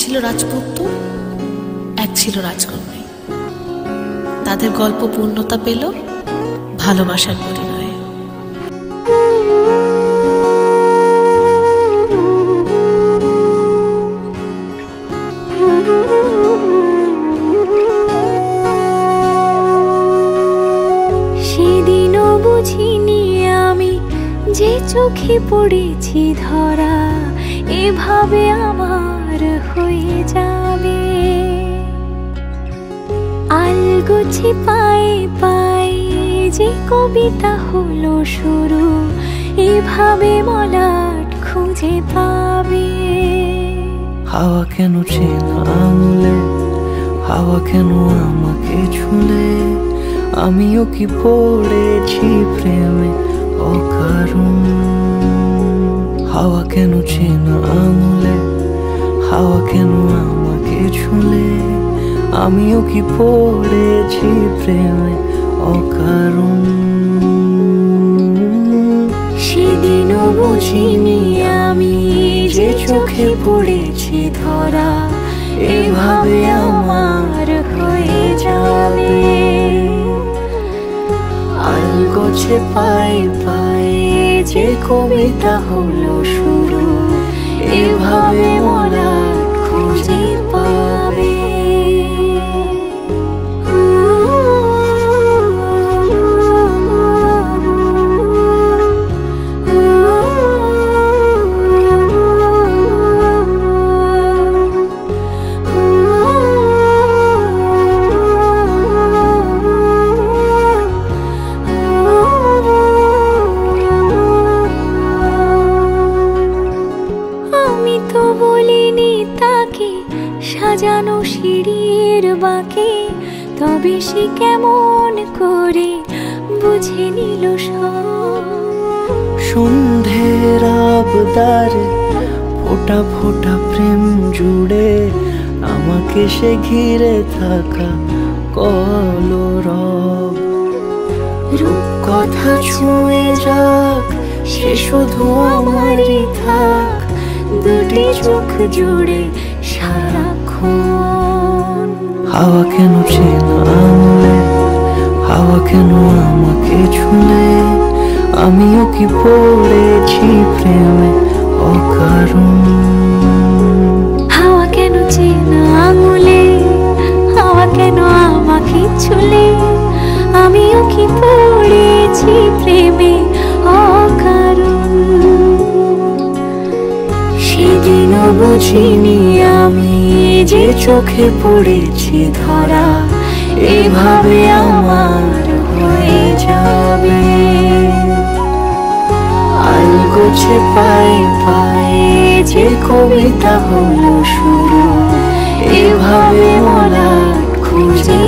ছিল রাজপুত্র, এক ছিল রাজকন্যা। তাদের গল্প পূর্ণতা পেল ভালোবাসার পরিণয়ে। সেদিনও বুঝিনি আমি যে চোখে পড়েছি ধরা এভাবে আমার হয়ে যাবে। আলগোছে পায়ে পায়ে যে কবিতা হলো শুরু, এভাবে মলাট খুঁজে পাবে। হাওয়া কেন চেনা আঙুলে, হাওয়া কেন আমাকে ছুলে, আমিও কি পড়েছি প্রেমে অকারণ। হাওয়া কেন চেনা আঙুলে, হাওয়া কেন আমাকে ছুলে, আমিও কি পড়েছি প্রেমে অকারণ। সেদিনও বুঝিনি আমি যে চোখে পড়েছি ধরা এভাবে আমার হয়ে যাবে। আলগোছে পায়ে পায়ে যে কবিতা হলো শুরু, এভাবে মলাট খুঁজে পাবে। সাজানো সিঁড়ির বাঁকে, তবে সে কেমন করে বুঝে নিল সব। সন্ধ্যের আবদারে ফোটা ফোটা প্রেম জুড়ে, আমাকে সে ঘিরে থাকা কলরব। রূপকথা ছুঁয়ে যাক, সে শুধু আমারই থাক, দুটি চোখ জুড়ে সারাক্ষণ। হাওয়া কেন চেনা আঙুলে, হাওয়া কেন আমাকে ছুলে, আমিও কি পড়েছি প্রেমে অকারণ। হাওয়া কেন চেনা আঙুলে, হাওয়া কেন আমাকে ছুলে, আমিও কি পড়েছি প্রেমে অকারণ। সেদিনও বুঝিনি আমি যে চোখে পড়েছি ধরা এভাবে আমার হয়ে যাবে। আলগোছে পায়ে পায়ে যে কবিতা হলো শুরু, এভাবে মলাট খুঁজে